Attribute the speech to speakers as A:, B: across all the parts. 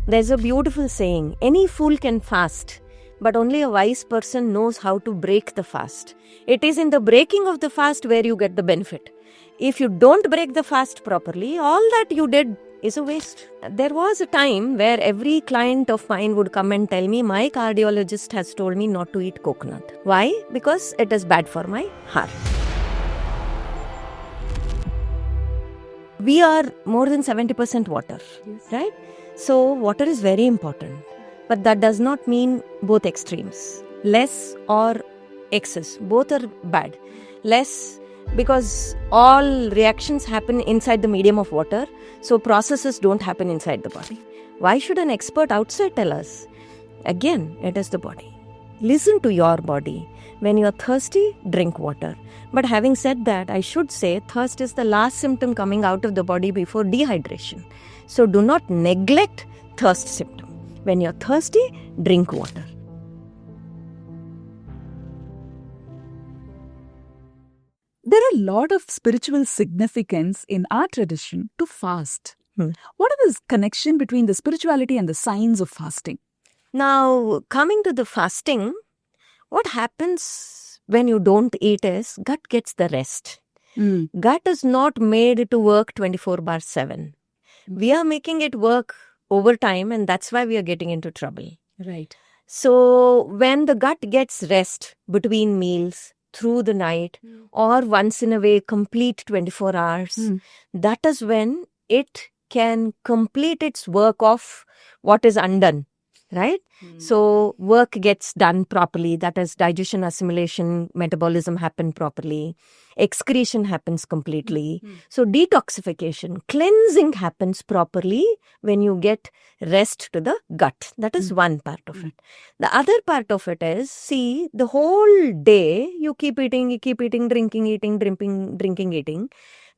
A: There's a beautiful saying, any fool can fast, but only a wise person knows how to break the fast. It is in the breaking of the fast where you get the benefit. If you don't break the fast properly, all that you did is a waste. There was a time where every client of mine would come and tell me, my cardiologist has told me not to eat coconut. Why? Because it is bad for my heart. We are more than 70% water, right? So water is very important, but that does not mean both extremes. Less or excess, both are bad. Less because all reactions happen inside the medium of water, so processes don't happen inside the body. Why should an expert outside tell us? Again, it is the body. Listen to your body. When you are thirsty, drink water. But having said that, I should say thirst is the last symptom coming out of the body before dehydration. So do not neglect thirst symptom. When you're thirsty, drink water.
B: There are a lot of spiritual significance in our tradition to fast. What are the connection between the spirituality and the science of fasting?
A: Now, coming to the fasting, what happens when you don't eat is gut gets the rest. Gut is not made to work 24/7. We are making it work over time, and that's why we are getting into trouble.
B: Right.
A: So when the gut gets rest between meals, through the night, or once in a way complete 24 hours, that is when it can complete its work of what is undone. Right? So work gets done properly. That is digestion, assimilation, metabolism happen properly. Excretion happens completely. So detoxification, cleansing happens properly when you get rest to the gut. That is one part of it. The other part of it is, see, the whole day you keep eating, drinking, eating.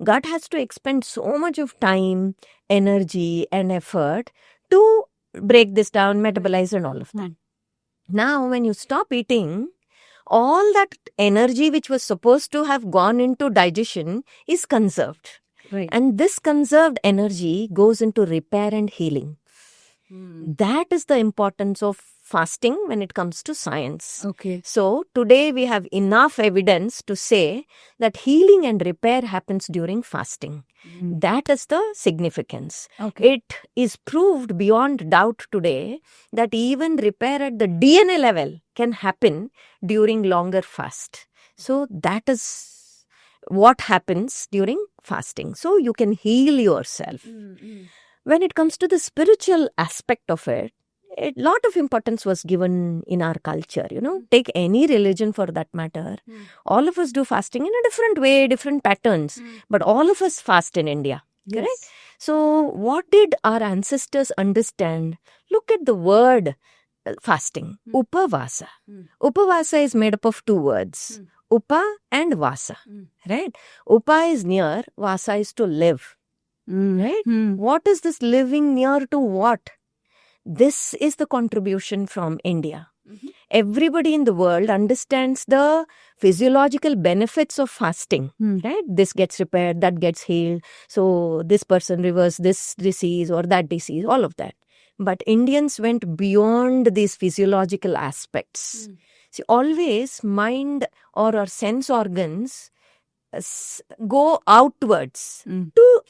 A: Gut has to expend so much of time, energy and effort to break this down, metabolize and all of that. Now, when you stop eating, all that energy which was supposed to have gone into digestion is conserved.
B: Right.
A: And this conserved energy goes into repair and healing. That is the importance of fasting when it comes to science.
B: Okay.
A: So today we have enough evidence to say that healing and repair happens during fasting. That is the significance.
B: Okay.
A: It is proved beyond doubt today that even repair at the DNA level can happen during longer fast. So that is what happens during fasting. So you can heal yourself. When it comes to the spiritual aspect of it, a lot of importance was given in our culture, Take any religion for that matter. All of us do fasting in a different way, different patterns. But all of us fast in India, correct? So what did our ancestors understand? Look at the word fasting, upavasa. Upavasa is made up of two words, upa and vasa, right? Upa is near, vasa is to live, right? What is this living near to what? This is the contribution from India. Everybody in the world understands the physiological benefits of fasting, right? This gets repaired, that gets healed. So this person reverses this disease or that disease, all of that. But Indians went beyond these physiological aspects. See, always mind or our sense organs go outwards to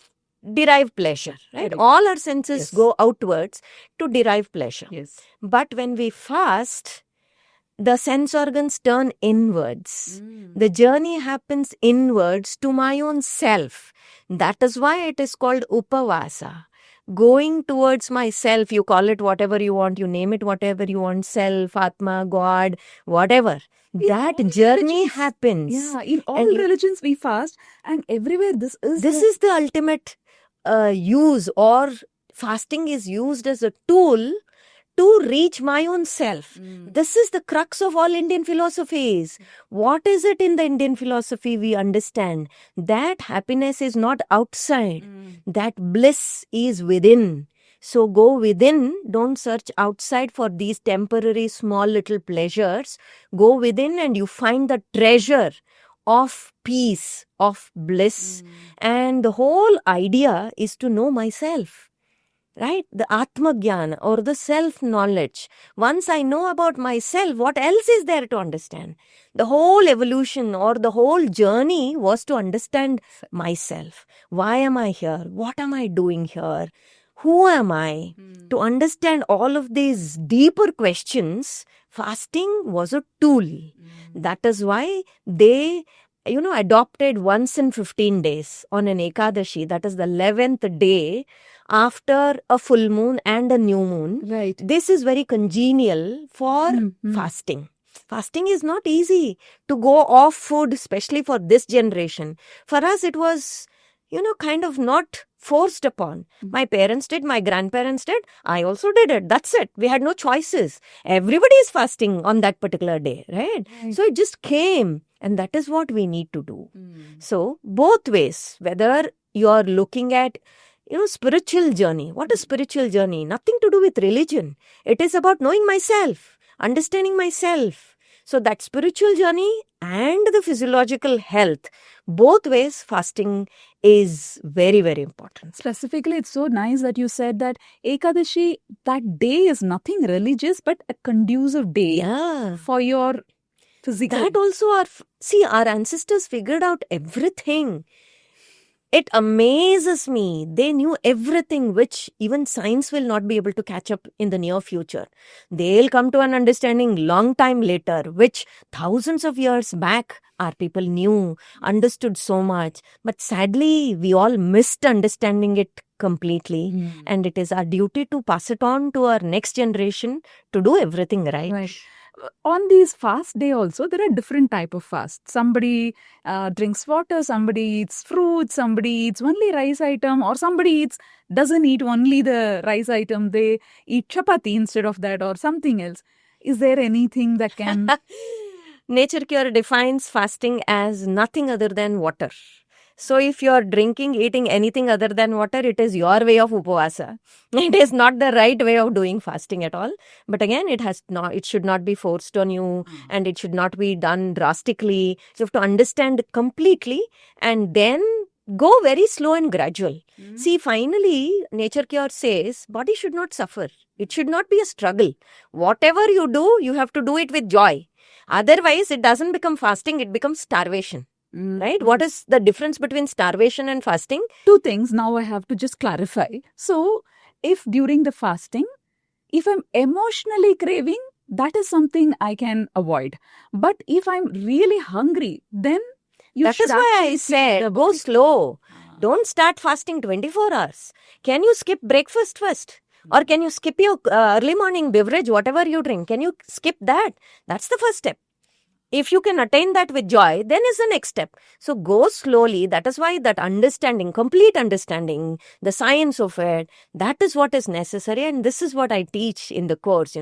A: derive pleasure, right? All our senses go outwards to derive pleasure. But when we fast, the sense organs turn inwards. The journey happens inwards to my own self. That is why it is called upavasa. Going towards myself, you call it whatever you want, you name it whatever you want, self, Atma, God, whatever. That journey happens.
B: Yeah, in all religions we fast, and everywhere this is
A: the ultimate use, or fasting is used as a tool to reach my own self. This is the crux of all Indian philosophies. What is it in the Indian philosophy we understand? That happiness is not outside. That bliss is within. So go within. Don't search outside for these temporary small little pleasures. Go within and you find the treasure of peace, of bliss. And the whole idea is to know myself. right? The Atma Jnana or the self-knowledge. Once I know about myself, what else is there to understand? The whole evolution or the whole journey was to understand myself. Why am I here? What am I doing here? Who am I? To understand all of these deeper questions, fasting was a tool. That is why they adopted once in 15 days on an Ekadashi, that is the 11th day after a full moon and a new moon.
B: Right.
A: This is very congenial for
B: Mhm.
A: fasting. Fasting is not easy to go off food, especially for this generation. For us, it was, kind of not forced upon. My parents did, my grandparents did, I also did it. That's it. We had no choices. Everybody is fasting on that particular day, right?
B: Right.
A: So it just came, and that is what we need to do. So both ways, whether you're looking at spiritual journey. What is spiritual journey? Nothing to do with religion. It is about knowing myself, understanding myself. So that spiritual journey and the physiological health, both ways, fasting is very, very important.
B: Specifically, it's so nice that you said that Ekadashi, that day is nothing religious, but a conducive day
A: Yeah.
B: for your physical.
A: That also our ancestors figured out everything. It amazes me. They knew everything which even science will not be able to catch up in the near future. They'll come to an understanding long time later, which thousands of years back our people knew, understood so much. But sadly, we all missed understanding it completely. And it is our duty to pass it on to our next generation to do everything right.
B: Right. On these fast day also, there are different type of fast. Somebody drinks water, somebody eats fruit, somebody eats only rice item, or somebody doesn't eat only the rice item. They eat chapati instead of that or something else. Is there anything that can...
A: Nature Cure defines fasting as nothing other than water. So if you're drinking, eating anything other than water, it is your way of upavasa. It is not the right way of doing fasting at all. But again, it should not be forced on you, and it should not be done drastically. You have to understand completely and then go very slow and gradual. See, finally, Nature Cure says body should not suffer. It should not be a struggle. Whatever you do, you have to do it with joy. Otherwise, it doesn't become fasting, it becomes starvation. Right? What is the difference between starvation and fasting?
B: Two things now I have to just clarify. So, if during the fasting, if I'm emotionally craving, that is something I can avoid. But if I'm really hungry, then
A: That is why I said go slow. Don't start fasting 24 hours. Can you skip breakfast first? Or can you skip your early morning beverage, whatever you drink? Can you skip that? That's the first step. If you can attain that with joy, then is the next step. So go slowly. That is why that understanding, complete understanding, the science of it, that is what is necessary. And this is what I teach in the course,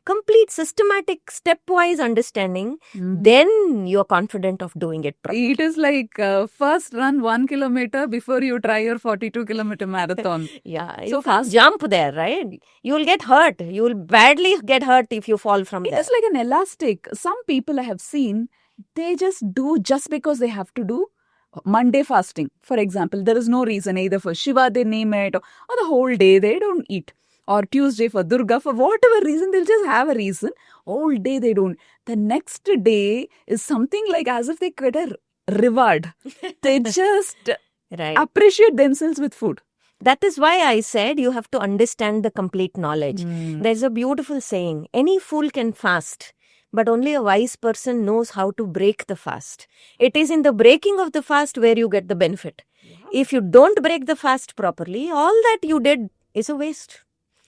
A: complete systematic stepwise understanding. Then you're confident of doing it properly.
B: It is like first run 1 kilometer before you try your 42-kilometer marathon.
A: Yeah,
B: So
A: you can't jump there, right? You will get hurt. You will badly get hurt if you fall from
B: It
A: there.
B: is like an elastic. Some people I have seen, they just do just because they have to do. Monday fasting, for example, there is no reason either for Shiva, they name it, or the whole day they don't eat. Or Tuesday for Durga, for whatever reason, they'll just have a reason. Whole day they don't. The next day is something like as if they get a reward. They just
A: Right.
B: appreciate themselves with food.
A: That is why I said you have to understand the complete knowledge. There's a beautiful saying, any fool can fast, but only a wise person knows how to break the fast. It is in the breaking of the fast where you get the benefit. If you don't break the fast properly, all that you did is a waste.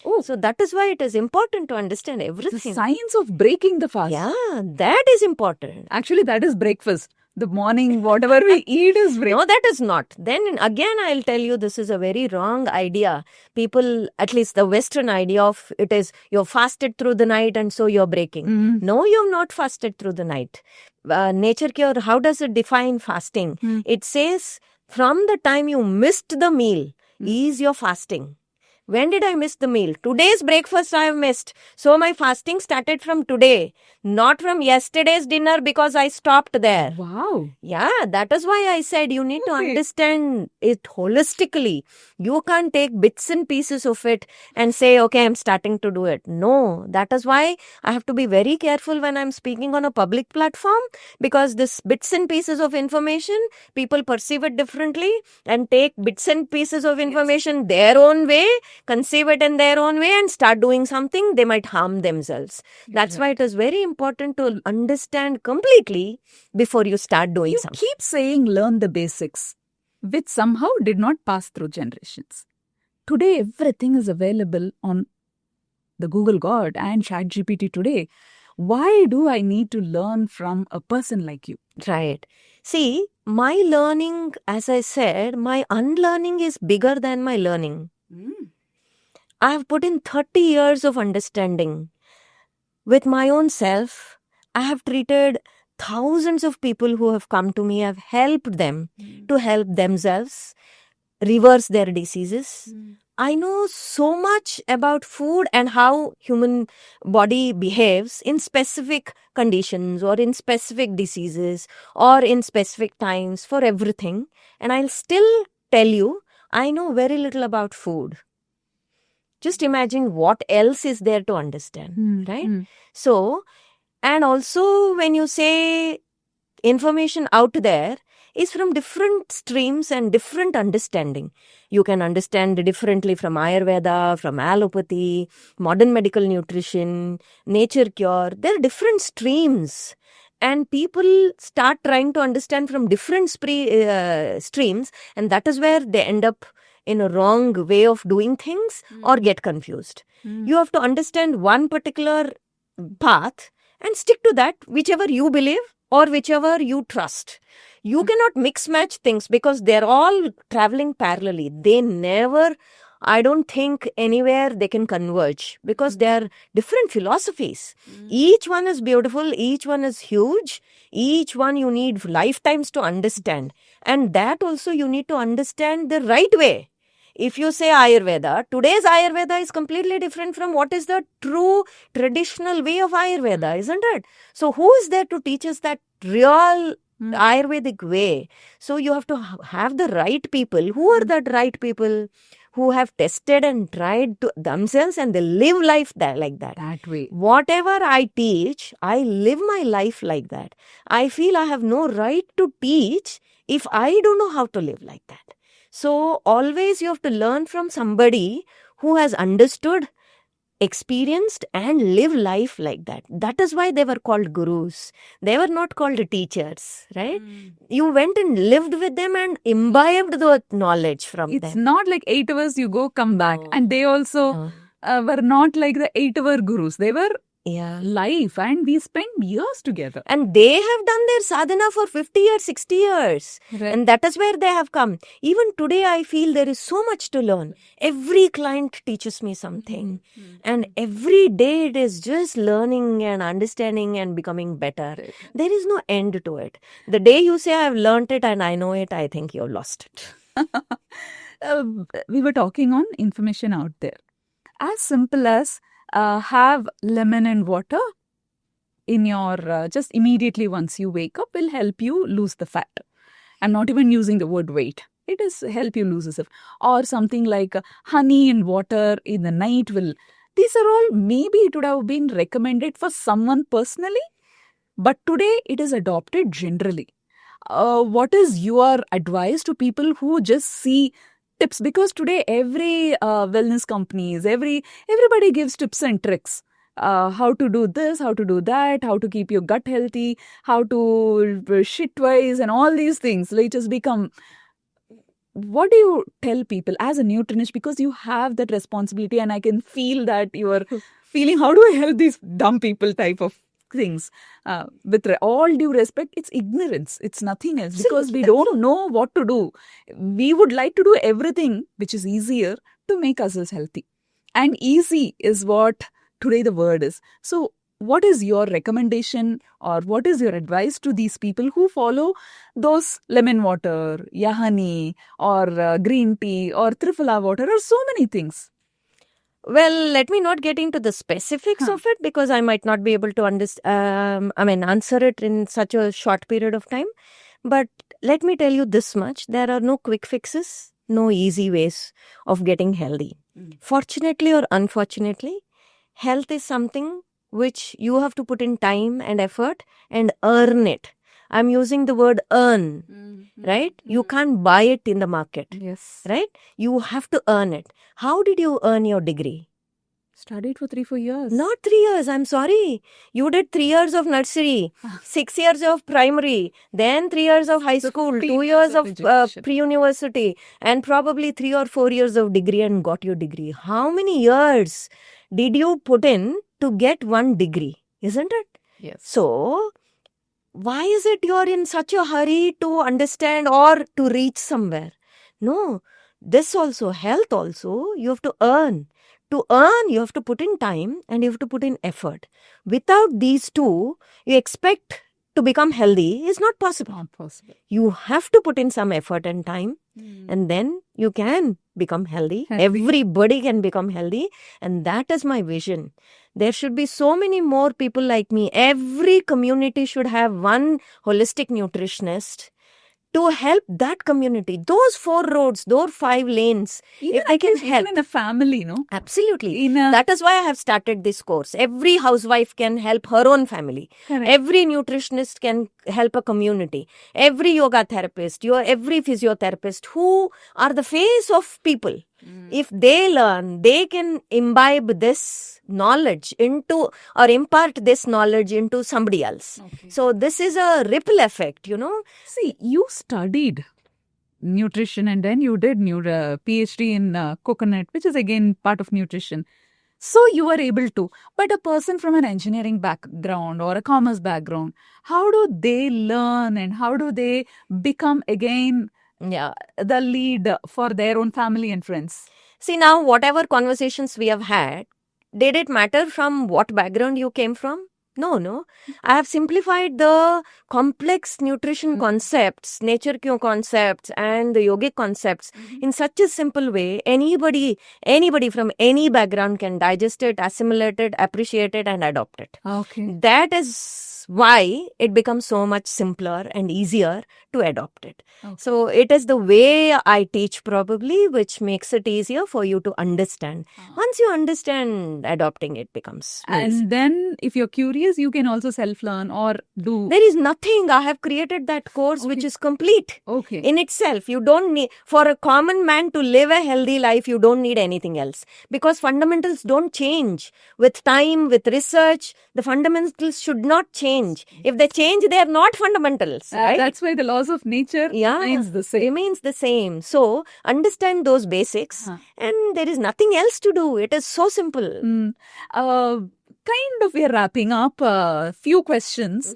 A: Oh, so that is why it is important to understand
B: The
A: everything.
B: science of breaking the fast.
A: Yeah, that is important.
B: Actually, that is breakfast. The morning, whatever we eat is breakfast.
A: No, that is not. Then again, I'll tell you, this is a very wrong idea. People, at least the Western idea of it is you're fasted through the night and so you're breaking. No, you've not fasted through the night. Nature Cure, how does it define fasting? It says from the time you missed the meal is your fasting. When did I miss the meal? Today's breakfast I have missed. So my fasting started from today. not from yesterday's dinner because I stopped there.
B: Wow.
A: Yeah, that is why I said you need to
B: Okay.
A: understand it holistically. You can't take bits and pieces of it and say, okay, I'm starting to do it. No, that is why I have to be very careful when I'm speaking on a public platform, because this bits and pieces of information, people perceive it differently and take bits and pieces of information their own way, conceive it in their own way and start doing something, they might harm themselves. That's why it is very important to understand completely before you start doing
B: You
A: something.
B: keep saying learn the basics, which somehow did not pass through generations. Today, everything is available on the Google God and ChatGPT today. Why do I need to learn from a person like you?
A: Right. See, my learning, as I said, my unlearning is bigger than my learning. I have put in 30 years of understanding. With my own self, I have treated thousands of people who have come to me. I've helped them to help themselves reverse their diseases. I know so much about food and how human body behaves in specific conditions or in specific diseases or in specific times for everything. And I'll still tell you, I know very little about food. Just imagine what else is there to understand, right? So, and also when you say information out there is from different streams and different understanding. You can understand differently from Ayurveda, from allopathy, modern medical nutrition, nature cure. There are different streams. And people start trying to understand from different streams, and that is where they end up in a wrong way of doing things or get confused. You have to understand one particular path and stick to that, whichever you believe or whichever you trust. You cannot mix match things because they're all traveling parallelly. They never, I don't think anywhere they can converge because they are different philosophies. Each one is beautiful, each one is huge, each one you need lifetimes to understand. And that also you need to understand the right way. If you say Ayurveda, today's Ayurveda is completely different from what is the true traditional way of Ayurveda, isn't it? So who is there to teach us that real Ayurvedic way? So you have to have the right people. Who are the right people? Who have tested and tried to themselves and they live life like that.
B: That way.
A: Whatever I teach, I live my life like that. I feel I have no right to teach if I don't know how to live like that. So always you have to learn from somebody who has understood, experienced and live life like that. That is why they were called gurus. They were not called teachers, right? You went and lived with them and imbibed the knowledge from
B: It's
A: them.
B: not like 8 hours you go, come back. And they also were not like the 8-hour gurus. They were life and we spent years together.
A: And they have done their sadhana for 50 years, 60 years.
B: Right.
A: And that is where they have come. Even today, I feel there is so much to learn. Every client teaches me something. And every day it is just learning and understanding and becoming better. There is no end to it. The day you say, I've learned it and I know it, I think you've lost it.
B: We were talking on information out there. As simple as have lemon and water in your just immediately once you wake up will help you lose the fat. I'm not even using the word weight. It is help you lose yourself. Or something like honey and water in the night will. These are all, maybe it would have been recommended for someone personally, but today it is adopted generally. What is your advice to people who just see tips? Because today every wellness companies, everybody gives tips and tricks. How to do this, how to do that, how to keep your gut healthy, how to shit twice and all these things. Like just become. What do you tell people as a nutritionist? Because you have that responsibility and I can feel that you are feeling, how do I help these dumb people type of things. With all due respect, it's ignorance. It's nothing else because we don't know what to do. We would like to do everything which is easier to make ourselves healthy. And easy is what today the word is. So what is your recommendation or what is your advice to these people who follow those lemon water, honey or green tea or triphala water or so many things?
A: Well, let me not get into the specifics
B: Huh.
A: of it because I might not be able to answer it in such a short period of time. But let me tell you this much: there are no quick fixes, no easy ways of getting healthy. Fortunately or unfortunately, health is something which you have to put in time and effort and earn it. I'm using the word earn, right? You can't buy it in the market,
B: Yes.
A: right? You have to earn it. How did you earn your degree?
B: Studied for 3-4 years.
A: Not 3 years, I'm sorry. You did 3 years of nursery, 6 years of primary, then 3 years of high
B: So
A: school,
B: 15
A: 2
B: years
A: years
B: of
A: of
B: education.
A: pre-university, and probably 3 or 4 years of degree and got your degree. How many years did you put in to get one degree? Isn't it?
B: Yes.
A: So, why is it you're in such a hurry to understand or to reach somewhere? No, this also, health also, you have to earn. To earn, you have to put in time and you have to put in effort. Without these two, you expect to become healthy is not possible.
B: Not possible.
A: You have to put in some effort and time, and then you can become healthy.
B: Healthy.
A: Everybody can become healthy, and that is my vision. There should be so many more people like me. Every community should have one holistic nutritionist to help that community. Those 4 roads, those 5 lanes,
B: Even
A: if they can
B: even
A: help.
B: in a family, no?
A: Absolutely.
B: In a
A: That is why I have started this course. Every housewife can help her own family.
B: Correct.
A: Every nutritionist can help a community. Every yoga therapist, every physiotherapist who are the face of people. If they learn, they can imbibe this knowledge into or impart this knowledge into somebody else.
B: Okay.
A: So this is a ripple effect, you know.
B: See, you studied nutrition and then you did PhD in coconut, which is again part of nutrition. So you were able to. But a person from an engineering background or a commerce background, how do they learn and how do they become again the lead for their own family and friends?
A: See, now whatever conversations we have had, did it matter from what background you came from? No. I have simplified the complex nutrition concepts, nature kyo concepts, and the yogic concepts in such a simple way. Anybody from any background can digest it, assimilate it, appreciate it, and adopt it.
B: Okay.
A: That is why it becomes so much simpler and easier to adopt it.
B: Okay.
A: So it is the way I teach probably which makes it easier for you to understand. Once you understand, adopting it becomes easy.
B: And then if you're curious, you can also self-learn or do.
A: There is nothing. I have created that course which
B: Okay.
A: is complete
B: Okay.
A: in itself. You don't need, for a common man to live a healthy life, you don't need anything else. Because fundamentals don't change. With time, with research, the fundamentals should not change. If they change, they are not fundamentals. Right?
B: That's why the laws of nature remains the same.
A: Remains the same. So understand those basics, and there is nothing else to do. It is so simple.
B: Kind of we're wrapping up a few questions.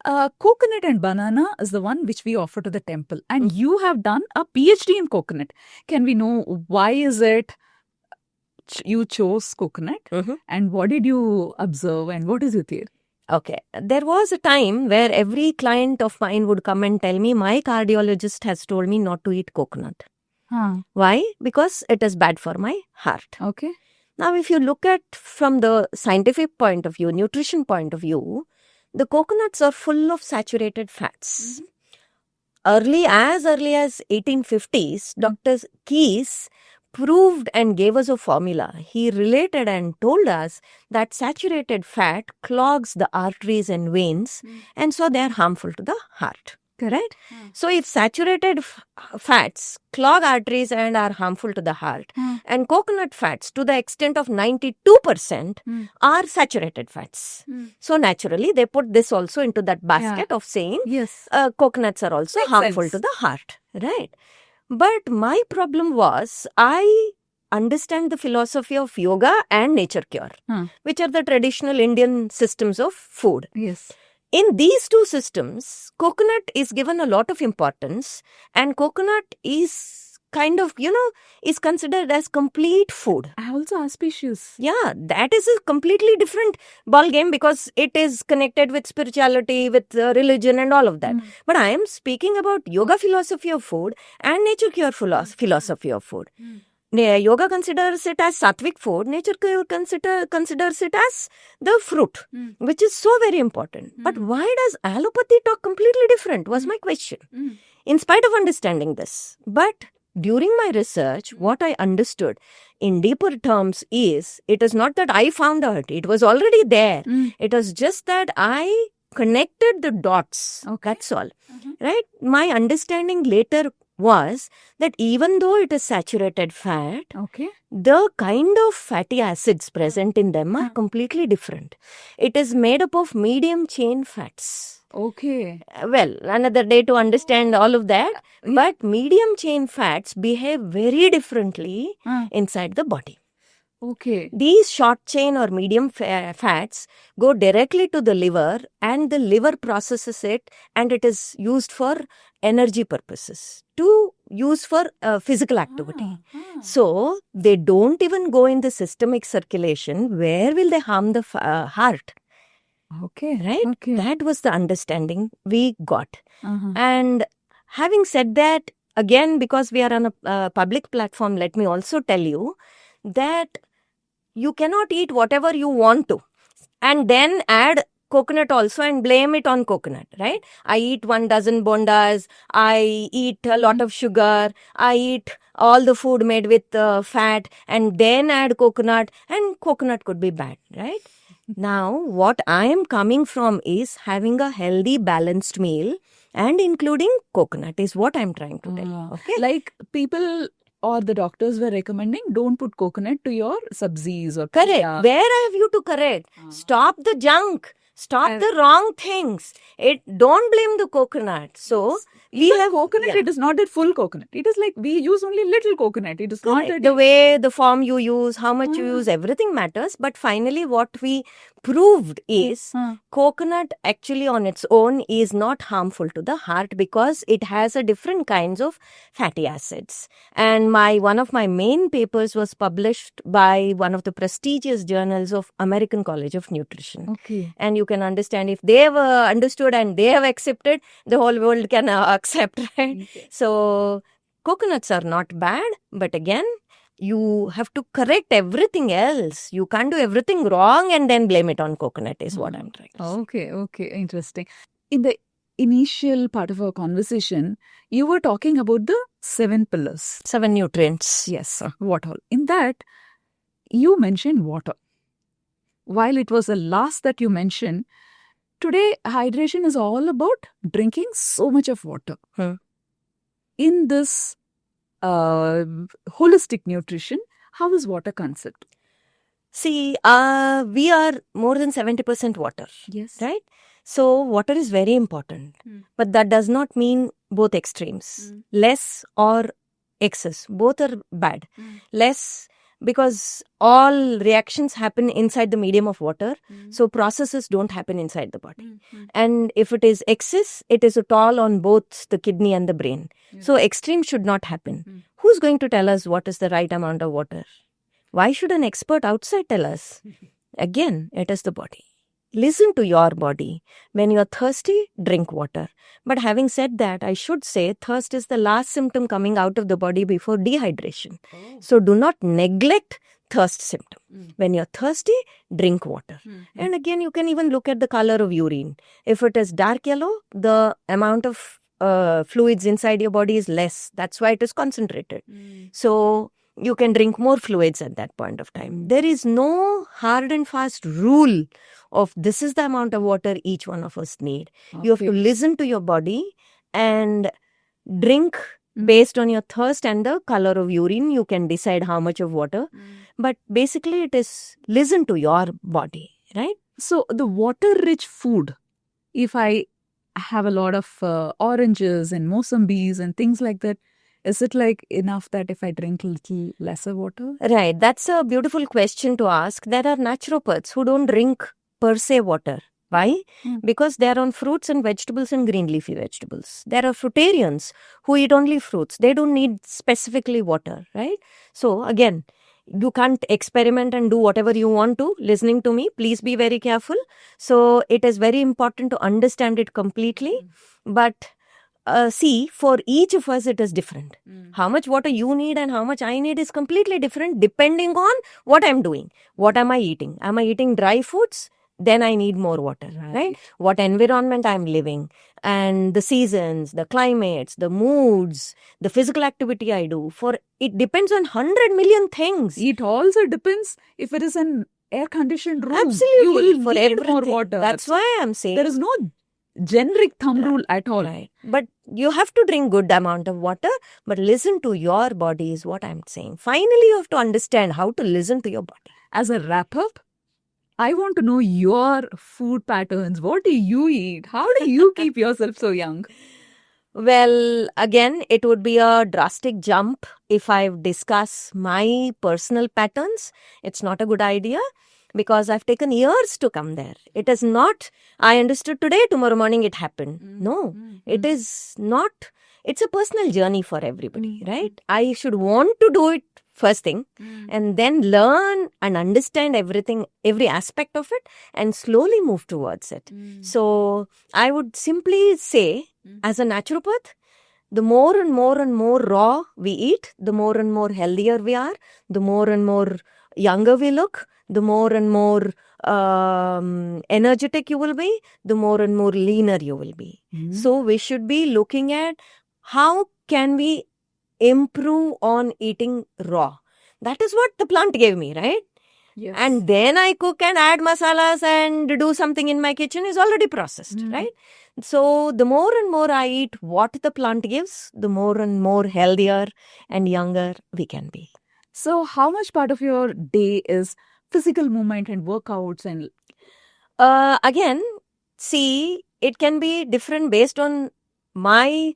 B: Coconut and banana is the one which we offer to the temple, and you have done a PhD in coconut. Can we know why is it you chose coconut, and what did you observe, and what is your theory?
A: Okay. There was a time where every client of mine would come and tell me, my cardiologist has told me not to eat coconut. Why? Because it is bad for my heart.
B: Okay.
A: Now, if you look at from the scientific point of view, nutrition point of view, the coconuts are full of saturated fats. As early as 1850s, Dr. Keyes proved and gave us a formula. He related and told us that saturated fat clogs the arteries and veins, and so they are harmful to the heart. Correct? So if saturated fats clog arteries and are harmful to the heart, and coconut fats to the extent of 92% are saturated fats. So naturally they put this also into that basket of saying
B: Yes.
A: coconuts are also
B: Makes
A: harmful
B: sense.
A: to the heart. Right? But my problem was I understand the philosophy of yoga and nature cure, which are the traditional Indian systems of food.
B: Yes.
A: In these two systems, coconut is given a lot of importance, and coconut is kind of, is considered as complete food.
B: Also auspicious.
A: Yeah, that is a completely different ball game because it is connected with spirituality, with religion and all of that. But I am speaking about yoga philosophy of food and nature cure philosophy of food. Yoga considers it as sattvic food. Nature considers it as the fruit, which is so very important. But why does allopathy talk completely different? Was my question. In spite of understanding this, but during my research, what I understood in deeper terms is, it is not that I found out; it was already there. It was just that I connected the dots.
B: Okay.
A: That's all. Right? My understanding later was that even though it is saturated fat,
B: Okay.
A: the kind of fatty acids present in them are completely different. It is made up of medium chain fats.
B: Okay.
A: Well, another day to understand all of that. But medium chain fats behave very differently inside the body.
B: Okay.
A: These short chain or medium fats go directly to the liver, and the liver processes it, and it is used for energy purposes, to use for physical activity. So they don't even go in the systemic circulation. Where will they harm the heart?
B: Okay.
A: Right?
B: Okay.
A: That was the understanding we got.
B: Uh-huh.
A: And having said that, again, because we are on a public platform, let me also tell you that you cannot eat whatever you want to and then add coconut also and blame it on coconut, right? I eat 1 dozen bondas, I eat a lot of sugar, I eat all the food made with fat and then add coconut, and coconut could be bad, right? Now, what I am coming from is having a healthy, balanced meal and including coconut is what I'm trying to tell you. Okay?
B: Like people or the doctors were recommending, don't put coconut to your sabzis or
A: Correct.
B: piya.
A: Where have you to correct? Stop the junk. Stop the wrong things. Don't blame the coconut. So we
B: But
A: have
B: coconut,
A: yeah.
B: it is not that full coconut. It is like we use only little coconut. It is not
A: Correct.
B: that
A: The way, the form you use, how much you use, everything matters. But finally, what we proved is coconut actually on its own is not harmful to the heart because it has a different kinds of fatty acids. And one of my main papers was published by one of the prestigious journals of American College of Nutrition.
B: Okay.
A: And you can understand, if they have understood and they have accepted, the whole world can accept, right?
B: Okay.
A: So coconuts are not bad, but again, you have to correct everything else. You can't do everything wrong and then blame it on coconut is what I'm trying to say.
B: Okay, okay, interesting. In the initial part of our conversation, you were talking about the 7 pillars.
A: 7 nutrients.
B: Yes, what all? In that, you mentioned water. While it was the last that you mentioned, today hydration is all about drinking so much of water. In this holistic nutrition, how is water concept?
A: See, we are more than 70% water.
B: Yes.
A: Right? So water is very important. But that does not mean both extremes. Less or excess. Both are bad. Less because all reactions happen inside the medium of water. So processes don't happen inside the body. And if it is excess, it is a toll on both the kidney and the brain. So extreme should not happen. Who's going to tell us what is the right amount of water? Why should an expert outside tell us? Again, it is the body. Listen to your body. When you are thirsty, drink water. But having said that, I should say thirst is the last symptom coming out of the body before dehydration. So do not neglect thirst symptom. When you're thirsty, drink water. And again, you can even look at the color of urine. If it is dark yellow, the amount of fluids inside your body is less. That's why it is concentrated. So you can drink more fluids at that point of time. There is no hard and fast rule of this is the amount of water each one of us need. You have to listen to your body and drink based on your thirst and the color of urine. You can decide how much of water. But basically it is listen to your body, right?
B: So the water-rich food, if I have a lot of oranges and mosambis and things like that, is it like enough that if I drink a little lesser water?
A: Right. That's a beautiful question to ask. There are naturopaths who don't drink per se water. Why? Because they are on fruits and vegetables and green leafy vegetables. There are fruitarians who eat only fruits. They don't need specifically water, right? So again, you can't experiment and do whatever you want to. Listening to me, please be very careful. So it is very important to understand it completely. But see, for each of us, it is different. How much water you need and how much I need is completely different depending on what I'm doing. What am I eating? Am I eating dry foods? Then I need more water, right? What environment I'm living, and the seasons, the climates, the moods, the physical activity I do. For it depends on 100 million things.
B: It also depends if it is an air-conditioned room.
A: Absolutely,
B: You will
A: for
B: need more
A: everything.
B: water.
A: That's why I'm saying.
B: There is no generic thumb rule at all.
A: Right. But you have to drink good amount of water, but listen to your body is what I'm saying. Finally, you have to understand how to listen to your body.
B: As a wrap-up, I want to know your food patterns. What do you eat? How do you keep yourself so young?
A: Well, again, it would be a drastic jump if I discuss my personal patterns. It's not a good idea because I've taken years to come there. It is not, I understood today, tomorrow morning it happened. No, it is not. It's a personal journey for everybody, right? I should want to do it first thing and then learn and understand everything, every aspect of it, and slowly move towards it. So I would simply say, as a naturopath, the more and more raw we eat, the more and more healthier we are, the more and more younger we look, the more and more energetic you will be, the more and more leaner you will be. So we should be looking at how can we improve on eating raw. That is what the plant gave me, right?
B: Yes.
A: And then I cook and add masalas and do something in my kitchen is already processed, right? So the more and more I eat what the plant gives, the more and more healthier and younger we can be.
B: So how much part of your day is physical movement and workouts and
A: Again, see, it can be different based on my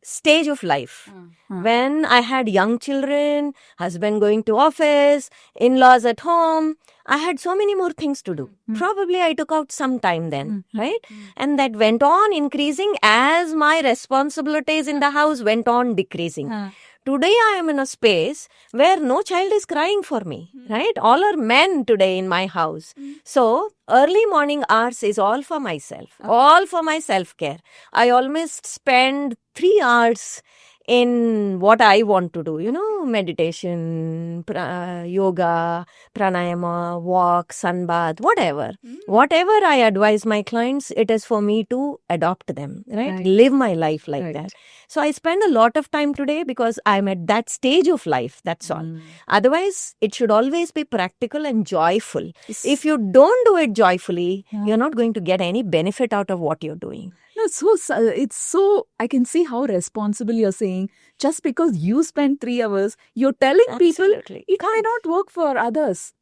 A: stage of life. When I had young children, husband going to office, in-laws at home, I had so many more things to do. Probably I took out some time then, right? And that went on increasing as my responsibilities in the house went on decreasing. Today I am in a space where no child is crying for me, right? All are men today in my house. So early morning hours is all for myself, all for my self-care. I almost spend 3 hours in what I want to do, meditation, yoga, pranayama, walk, sunbath, whatever. Whatever I advise my clients, it is for me to adopt them, right? Live my life like that. So I spend a lot of time today because I'm at that stage of life, that's all. Otherwise, it should always be practical and joyful. If you don't do it joyfully, you're not going to get any benefit out of what you're doing.
B: No, it's so, I can see how responsible you're saying. Just because you spend 3 hours, you're telling people it may not work for others.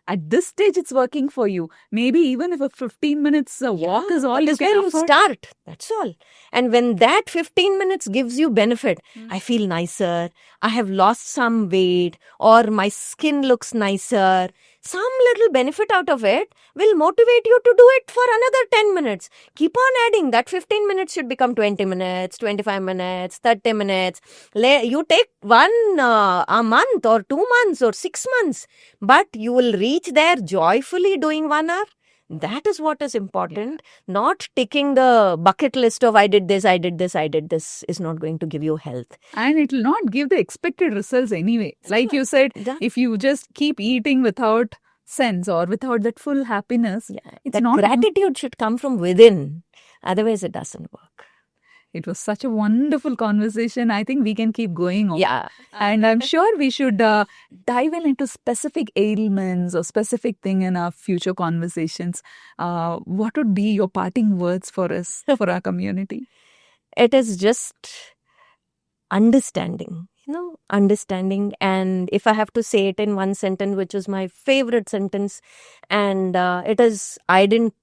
B: At this stage, it's working for you. Maybe even if a 15 minutes walk is all you can afford.
A: Start. That's all. And when that 15 minutes gives you benefit, I feel nicer, I have lost some weight, or my skin looks nicer. Some little benefit out of it will motivate you to do it for another 10 minutes. Keep on adding. That 15 minutes should become 20 minutes, 25 minutes, 30 minutes. You take a month or 2 months or 6 months, but you will reach there joyfully doing 1 hour. That is what is important. Not ticking the bucket list of I did this is not going to give you health.
B: And it will not give the expected results anyway. Like you said, if you just keep eating without sense or without that full happiness, it's
A: that
B: not.
A: Gratitude should come from within. Otherwise, it doesn't work.
B: It was such a wonderful conversation. I think we can keep going on.
A: Yeah.
B: And I'm sure we should dive into specific ailments or specific thing in our future conversations. What would be your parting words for us, for our community?
A: It is just understanding, understanding. And if I have to say it in one sentence, which is my favorite sentence, and it is, I didn't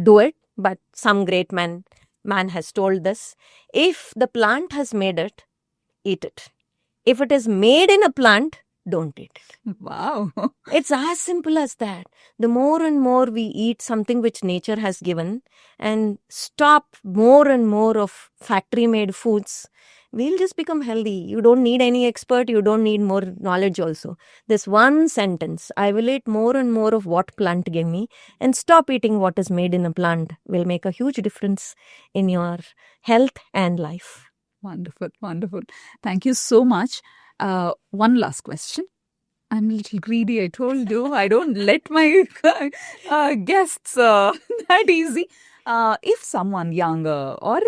A: do it, but some great man has told this. If the plant has made it, eat it. If it is made in a plant, don't eat it.
B: Wow.
A: It's as simple as that. The more and more we eat something which nature has given and stop more and more of factory made foods, we'll just become healthy. You don't need any expert. You don't need more knowledge also. This one sentence, I will eat more and more of what plant gave me and stop eating what is made in a plant, will make a huge difference in your health and life.
B: Wonderful, wonderful. Thank you so much. One last question. I'm a little greedy, I told you. I don't let my guests that easy. If someone younger or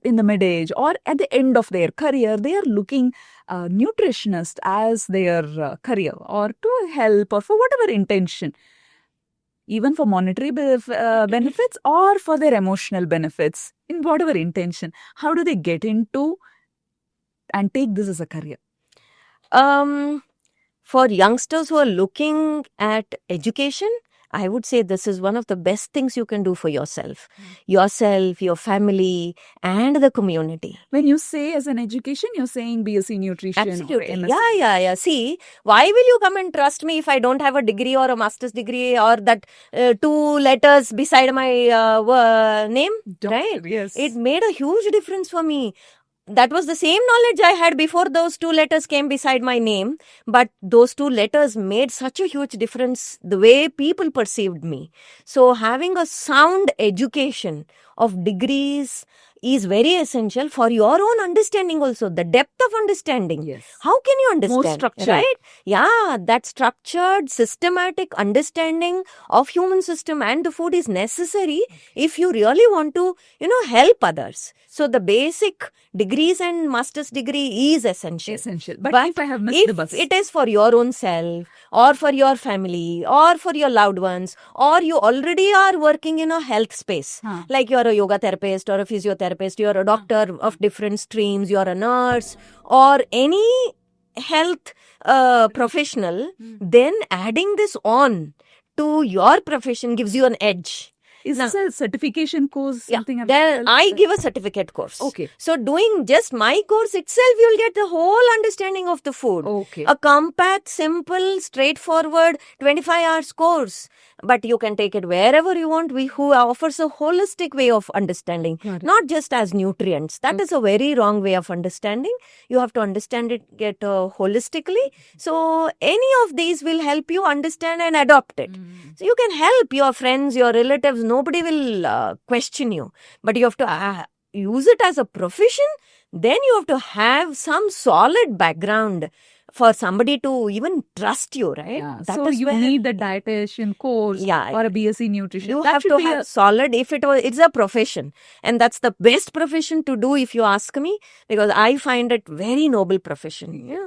B: in the mid-age or at the end of their career, they are looking nutritionist as their career or to help or for whatever intention, even for monetary benefits or for their emotional benefits, in whatever intention, how do they get into and take this as a career?
A: For youngsters who are looking at education, I would say this is one of the best things you can do for yourself, your family, and the community.
B: When you say as an education, you're saying BSc Nutrition.
A: Absolutely.
B: Or MSc.
A: Yeah. See, why will you come and trust me if I don't have a degree or a master's degree or that 2 letters beside my name?
B: Doctor,
A: right?
B: yes.
A: It made a huge difference for me. That was the same knowledge I had before those 2 letters came beside my name. But those 2 letters made such a huge difference the way people perceived me. So having a sound education of degrees is very essential for your own understanding also, the depth of understanding.
B: Yes.
A: How can you understand?
B: More structured.
A: Right? Yeah, that structured, systematic understanding of human system and the food is necessary if you really want to, help others. So the basic degrees and master's degree is essential.
B: But if I have missed the bus.
A: If it is for your own self or for your family or for your loved ones, or you already are working in a health space, like you're a yoga therapist or a physiotherapist, you're a doctor of different streams, you're a nurse or any health professional, then adding this on to your profession gives you an edge.
B: Is this a certification course? Something
A: then I give a certificate course.
B: Okay.
A: So doing just my course itself, you'll get the whole understanding of the food.
B: Okay.
A: A compact, simple, straightforward 25 hours course. But you can take it wherever you want. Who offers a holistic way of understanding, not just as nutrients. That is a very wrong way of understanding. You have to understand it holistically. So any of these will help you understand and adopt it. So you can help your friends, your relatives. Nobody will question you. But you have to use it as a profession. Then you have to have some solid background for somebody to even trust you, right?
B: Yeah. So you need the dietitian course or a BSc Nutrition.
A: You have to have solid, it's a profession. And that's the best profession to do if you ask me, because I find it very noble profession.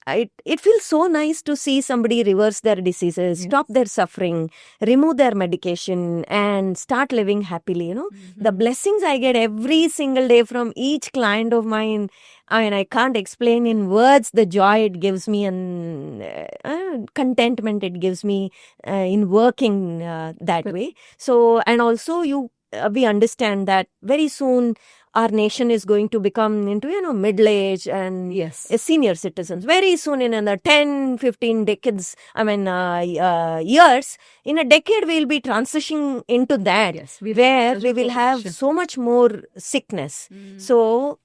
A: It feels so nice to see somebody reverse their diseases, stop their suffering, remove their medication and start living happily, The blessings I get every single day from each client of mine, I can't explain in words the joy it gives me and contentment it gives me in working that way. So, and also we understand that very soon our nation is going to become into, middle age and senior citizens. Very soon, in another 10, 15 decades, years, in a decade, we'll be transitioning into that, where we will have so much more sickness. So,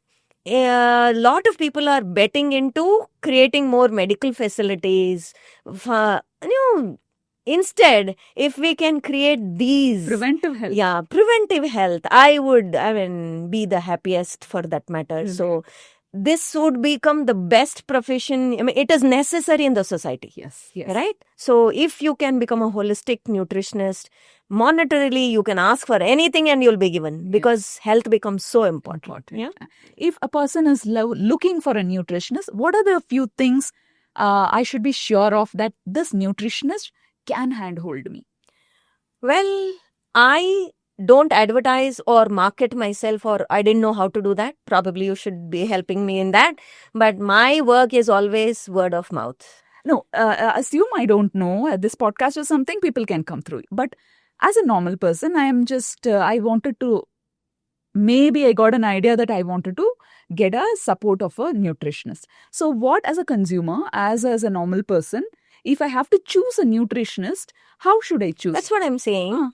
A: a lot of people are betting into creating more medical facilities. Instead, if we can create these
B: preventive health.
A: Yeah, preventive health, I would be the happiest for that matter. So this would become the best profession. It is necessary in the society.
B: Yes.
A: Right? So if you can become a holistic nutritionist, monetarily you can ask for anything and you'll be given, because health becomes so important. Yeah.
B: If a person is looking for a nutritionist, what are the few things I should be sure of that this nutritionist can handhold me?
A: Well, I don't advertise or market myself, or I didn't know how to do that. Probably you should be helping me in that. But my work is always word of mouth.
B: No, assume I don't know. This podcast or something, people can come through. But as a normal person, I am just, maybe I got an idea that I wanted to get a support of a nutritionist. So what, as a consumer, as a normal person, if I have to choose a nutritionist, how should I choose?
A: That's what I'm saying.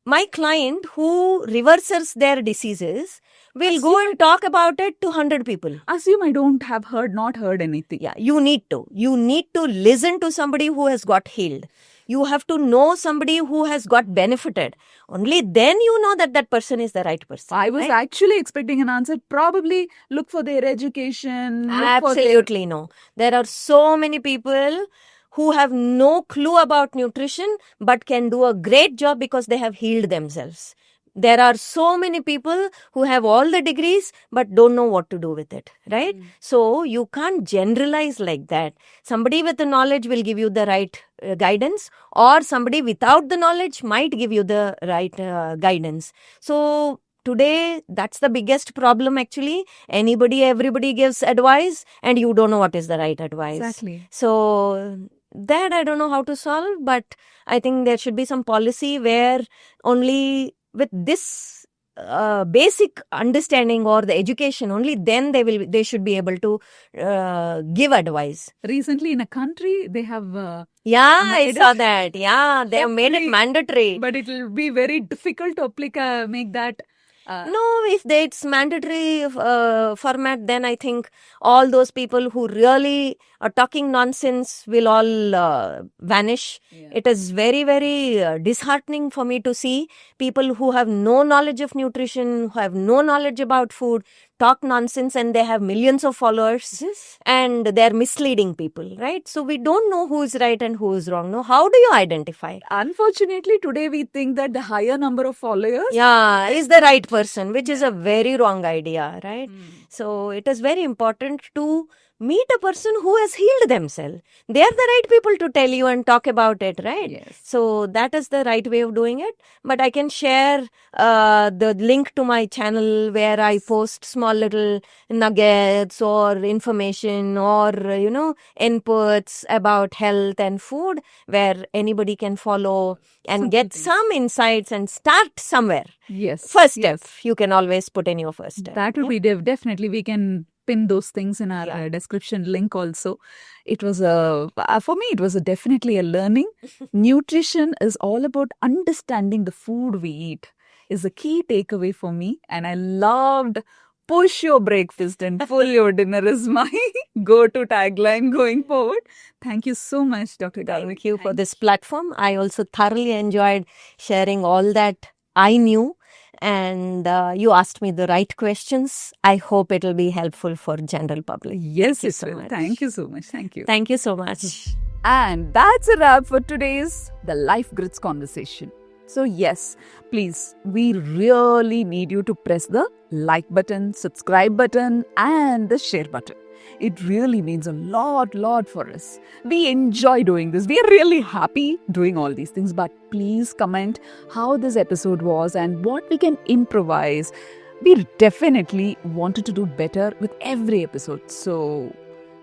A: My client who reverses their diseases will go and talk about it to 100 people.
B: Assume I don't have not heard anything.
A: Yeah, you need to. You need to listen to somebody who has got healed. You have to know somebody who has got benefited. Only then you know that that person is the right person.
B: I was
A: right?
B: actually expecting an answer. Probably look for their education. Look for their...
A: Absolutely no. There are so many people who have no clue about nutrition but can do a great job because they have healed themselves. There are so many people who have all the degrees but don't know what to do with it, right? So you can't generalize like that. Somebody with the knowledge will give you the right guidance, or somebody without the knowledge might give you the right guidance. So today, that's the biggest problem actually. Everybody gives advice and you don't know what is the right advice.
B: Exactly.
A: So that I don't know how to solve, but I think there should be some policy where only with this basic understanding or the education, only then they should be able to give advice.
B: Recently in a country, they have...
A: Yeah, I
B: made
A: saw
B: it-
A: that. Yeah, they have made it
B: Hopefully-
A: mandatory.
B: But it will be very difficult to make that...
A: No, if it's mandatory format, then I think all those people who really are talking nonsense will all vanish.
B: Yeah.
A: It is very, very disheartening for me to see people who have no knowledge of nutrition, who have no knowledge about food, talk nonsense, and they have millions of followers.
B: Yes.
A: And they're misleading people, right? So we don't know who is right and who is wrong. No, how do you identify?
B: Unfortunately, today we think that the higher number of followers...
A: Yeah, is the right person, which is a very wrong idea, right? So it is very important to meet a person who has healed themselves. They are the right people to tell you and talk about it, right?
B: Yes.
A: So that is the right way of doing it. But I can share the link to my channel where I post small little nuggets or information or, inputs about health and food where anybody can follow and get some insights and start somewhere.
B: Yes.
A: First
B: Yes.
A: step. You can always put in your first step.
B: That would be definitely, we can pin those things in our
A: Yeah.
B: description link also. It was for me, it was definitely a learning. Nutrition is all about understanding the food we eat is a key takeaway for me. And I loved push your breakfast and pull your dinner is my go-to tagline going forward. Thank you so much, Dr. Galvin.
A: Thank you for this platform. I also thoroughly enjoyed sharing all that I knew. And you asked me the right questions. I hope it will be helpful for general public.
B: Yes,
A: you
B: it
A: so
B: will.
A: much.
B: Thank you so much. Thank you.
A: Thank you so much.
B: And that's a wrap for today's The Life Grits conversation. So yes, please, we really need you to press the like button, subscribe button and the share button. It really means a lot for us. We enjoy doing this. We are really happy doing all these things. But please comment how this episode was and what we can improvise. We definitely wanted to do better with every episode. So,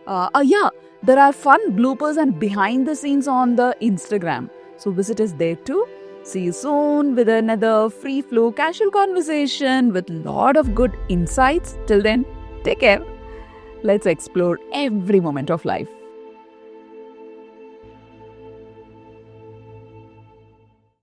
B: there are fun bloopers and behind the scenes on the Instagram. So visit us there too. See you soon with another free flow casual conversation with lot of good insights. Till then, take care. Let's explore every moment of life.